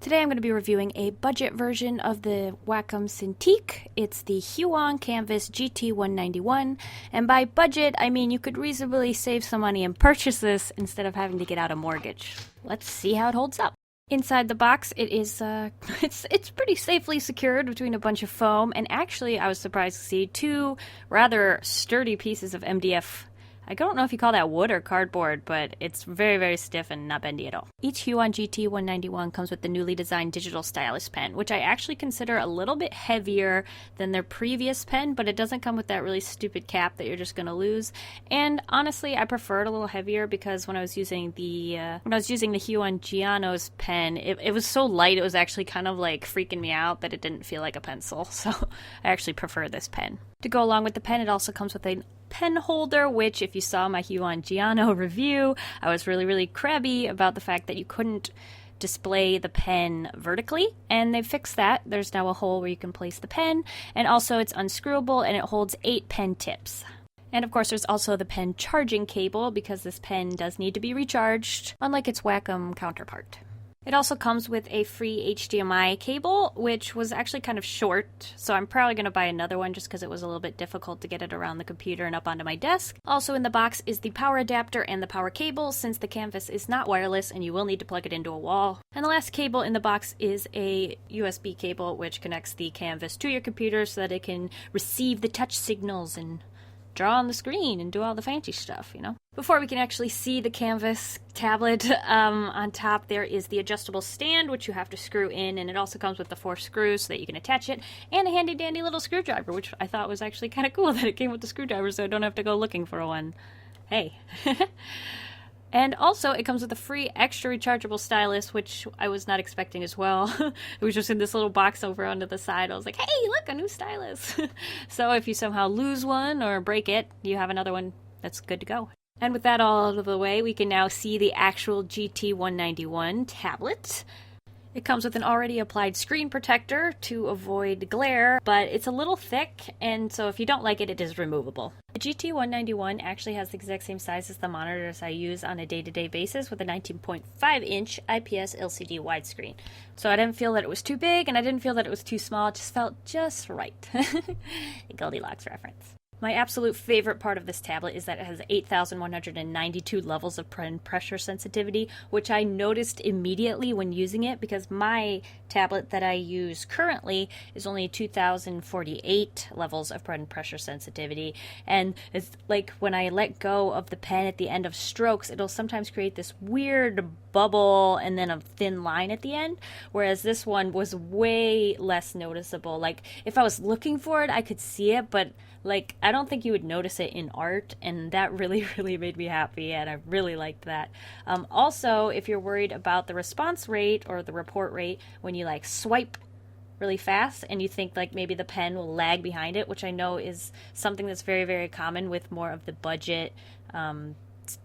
Today I'm going to be reviewing a budget version of the Wacom Cintiq. It's the Huion Kamvas GT-191, and by budget I mean you could reasonably save some money and purchase this instead of having to get out a mortgage. Let's see how it holds up. Inside the box, it is it's pretty safely secured between a bunch of foam, and actually I was surprised to see two rather sturdy pieces of MDF. I don't know if you call that wood or cardboard, but it's very, very stiff and not bendy at all. Each Huion GT-191 comes with the newly designed digital stylus pen, which I actually consider a little bit heavier than their previous pen, but it doesn't come with that really stupid cap that you're just going to lose. And honestly, I prefer it a little heavier because when I was using the Huion Giano's pen, it was so light it was actually kind of like freaking me out that it didn't feel like a pencil. So I actually prefer this pen. To go along with the pen, it also comes with a pen holder, which if you saw my Huion Giano review, I was really crabby about the fact that you couldn't display the pen vertically, and they fixed that. There's now a hole where you can place the pen, and also it's unscrewable and it holds 8 pen tips. And of course there's also the pen charging cable because this pen does need to be recharged, unlike its Wacom counterpart. It also comes with a free HDMI cable, which was actually kind of short, so I'm probably going to buy another one just because it was a little bit difficult to get it around the computer and up onto my desk. Also in the box is the power adapter and the power cable, since the Kamvas is not wireless and you will need to plug it into a wall. And the last cable in the box is a USB cable, which connects the Kamvas to your computer so that it can receive the touch signals and draw on the screen and do all the fancy stuff, you know. Before we can actually see the Kamvas tablet, on top there is the adjustable stand, which you have to screw in, and it also comes with the 4 screws so that you can attach it, and a handy dandy little screwdriver, which I thought was actually kind of cool that it came with the screwdriver so I don't have to go looking for one. Hey. And also, it comes with a free extra rechargeable stylus, which I was not expecting as well. It was just in this little box over onto the side. I was like, hey, look, a new stylus. So if you somehow lose one or break it, you have another one that's good to go. And with that all out of the way, we can now see the actual GT-191 tablet. It comes with an already applied screen protector to avoid glare, but it's a little thick, and so if you don't like it, it is removable. The GT-191 actually has the exact same size as the monitors I use on a day-to-day basis, with a 19.5-inch IPS LCD widescreen. So I didn't feel that it was too big, and I didn't feel that it was too small. It just felt just right. A Goldilocks reference. My absolute favorite part of this tablet is that it has 8,192 levels of pen pressure sensitivity, which I noticed immediately when using it because my tablet that I use currently is only 2,048 levels of pen pressure sensitivity. And it's like when I let go of the pen at the end of strokes, it'll sometimes create this weird bubble and then a thin line at the end, whereas this one was way less noticeable. Like if I was looking for it, I could see it, but like, I don't think you would notice it in art, and that really made me happy, and I really liked that. Also, if you're worried about the response rate or the report rate when you like swipe really fast and you think like maybe the pen will lag behind it, which I know is something that's very common with more of the budget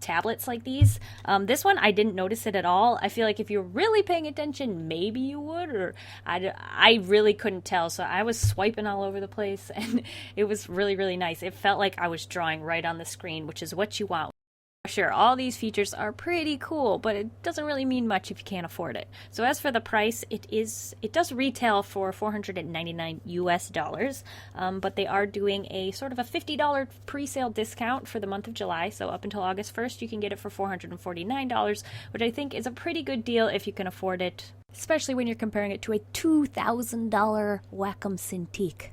tablets like these. This one, I didn't notice it at all. I feel like if you're really paying attention, maybe you would, or I really couldn't tell, so I was swiping all over the place, and it was really nice. It felt like I was drawing right on the screen, which is what you want. Sure, all these features are pretty cool, but it doesn't really mean much if you can't afford it. So as for the price, it does retail for $499 US, but they are doing a sort of a $50 pre-sale discount for the month of July. So up until August 1st, you can get it for $449, which I think is a pretty good deal if you can afford it, especially when you're comparing it to a $2,000 Wacom Cintiq.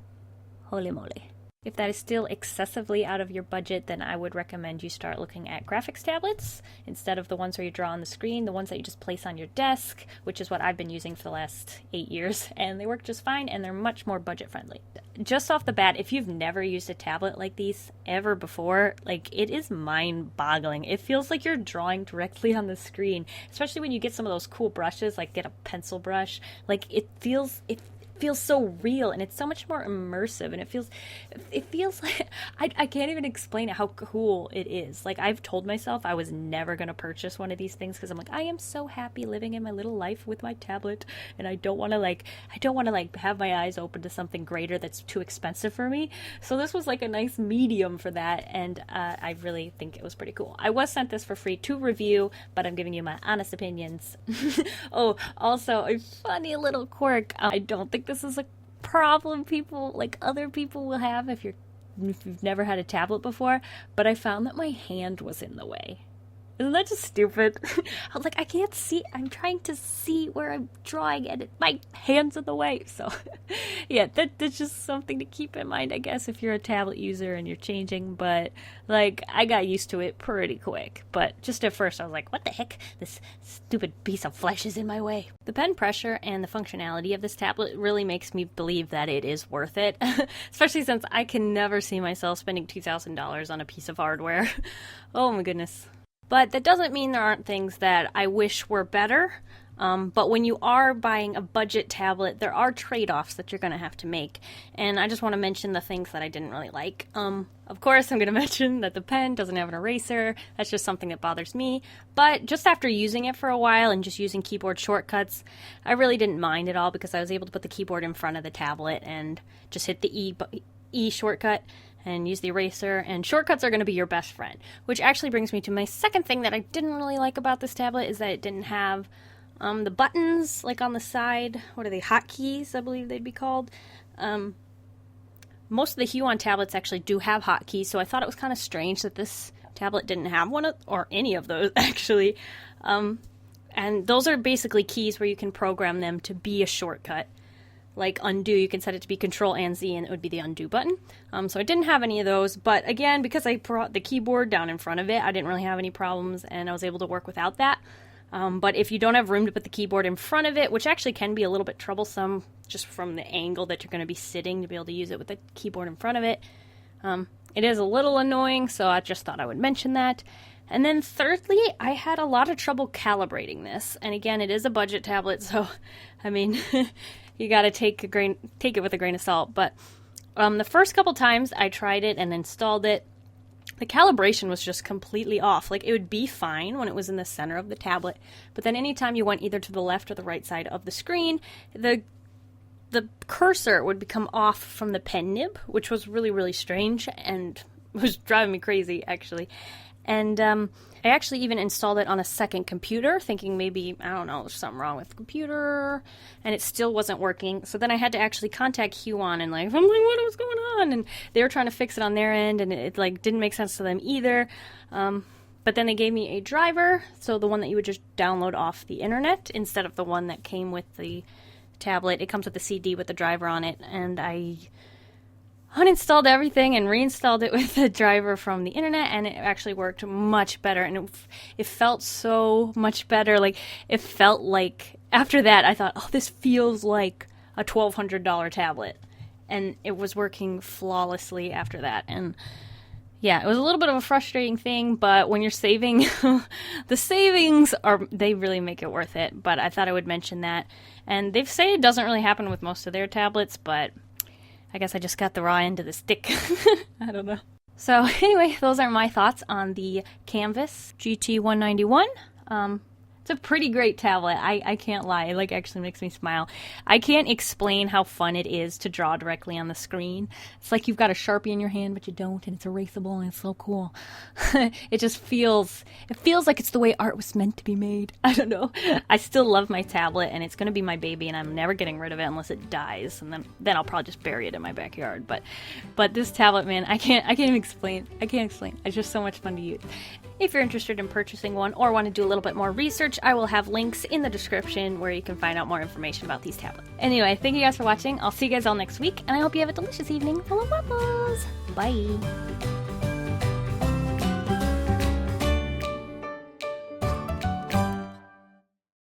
Holy moly. If that is still excessively out of your budget, then I would recommend you start looking at graphics tablets instead of the ones where you draw on the screen, the ones that you just place on your desk, which is what I've been using for the last 8 years, and they work just fine, and they're much more budget friendly. Just off the bat, if you've never used a tablet like these ever before, like, it is mind-boggling. It feels like you're drawing directly on the screen, especially when you get some of those cool brushes, like get a pencil brush. Like, it feels feels so real, and it's so much more immersive, and it feels like I can't even explain it how cool it is. Like, I've told myself I was never going to purchase one of these things because I'm like, I am so happy living in my little life with my tablet, and I don't want to have my eyes open to something greater that's too expensive for me. So this was like a nice medium for that, and I really think it was pretty cool. I was sent this for free to review, but I'm giving you my honest opinions. Oh, also a funny little quirk. I don't think this is a problem other people will have if you've never had a tablet before, but I found that my hand was in the way. Isn't that just stupid? I was like, I can't see. I'm trying to see where I'm drawing, and my hand's in the way. So, yeah, that's just something to keep in mind, I guess, if you're a tablet user and you're changing. But, like, I got used to it pretty quick. But just at first, I was like, what the heck? This stupid piece of flesh is in my way. The pen pressure and the functionality of this tablet really makes me believe that it is worth it. Especially since I can never see myself spending $2,000 on a piece of hardware. Oh, my goodness. But that doesn't mean there aren't things that I wish were better. But when you are buying a budget tablet, there are trade-offs that you're going to have to make. And I just want to mention the things that I didn't really like. Of course, I'm going to mention that the pen doesn't have an eraser. That's just something that bothers me. But just after using it for a while and just using keyboard shortcuts, I really didn't mind at all because I was able to put the keyboard in front of the tablet and just hit the E shortcut and use the eraser, and shortcuts are going to be your best friend. Which actually brings me to my second thing that I didn't really like about this tablet is that it didn't have the buttons like on the side. What are they? Hotkeys, I believe they'd be called. Most of the Huion tablets actually do have hotkeys, so I thought it was kind of strange that this tablet didn't have one or any of those actually. And those are basically keys where you can program them to be a shortcut. Like undo, you can set it to be Control and Z, and it would be the undo button. So I didn't have any of those, but again, because I brought the keyboard down in front of it, I didn't really have any problems, and I was able to work without that. But if you don't have room to put the keyboard in front of it, which actually can be a little bit troublesome just from the angle that you're going to be sitting to be able to use it with the keyboard in front of it, it is a little annoying, so I just thought I would mention that. And then thirdly, I had a lot of trouble calibrating this. And again, it is a budget tablet, so, I mean, you got to take it with a grain of salt. But the first couple times I tried it and installed it, the calibration was just completely off. Like, it would be fine when it was in the center of the tablet, but then anytime you went either to the left or the right side of the screen, the cursor would become off from the pen nib, which was really, really strange and was driving me crazy, actually. And I actually even installed it on a second computer, thinking maybe, I don't know, there's something wrong with the computer, and it still wasn't working. So then I had to actually contact Huion and I'm like, what was going on? And they were trying to fix it on their end, and it like didn't make sense to them either. But then they gave me a driver, so the one that you would just download off the internet instead of the one that came with the tablet. It comes with the CD with the driver on it, and I uninstalled everything and reinstalled it with the driver from the internet, and it actually worked much better, and it felt so much better. Like, it felt like, after that, I thought, oh, this feels like a $1,200 tablet, and it was working flawlessly after that. And yeah, it was a little bit of a frustrating thing, but when you're saving, the savings they really make it worth it. But I thought I would mention that. And they say it doesn't really happen with most of their tablets, but I guess I just got the raw end of the stick. I don't know. So anyway, those are my thoughts on the Kamvas GT-191. It's a pretty great tablet. I can't lie. It like actually makes me smile. I can't explain how fun it is to draw directly on the screen. It's like you've got a Sharpie in your hand, but you don't, and it's erasable, and it's so cool. It just feels like it's the way art was meant to be made. I don't know. I still love my tablet, and it's going to be my baby, and I'm never getting rid of it unless it dies, and then I'll probably just bury it in my backyard. But this tablet, man, I can't even explain. I can't explain. It's just so much fun to use. If you're interested in purchasing one or want to do a little bit more research, I will have links in the description where you can find out more information about these tablets. Anyway, thank you guys for watching. I'll see you guys all next week, and I hope you have a delicious evening full of waffles. Bye!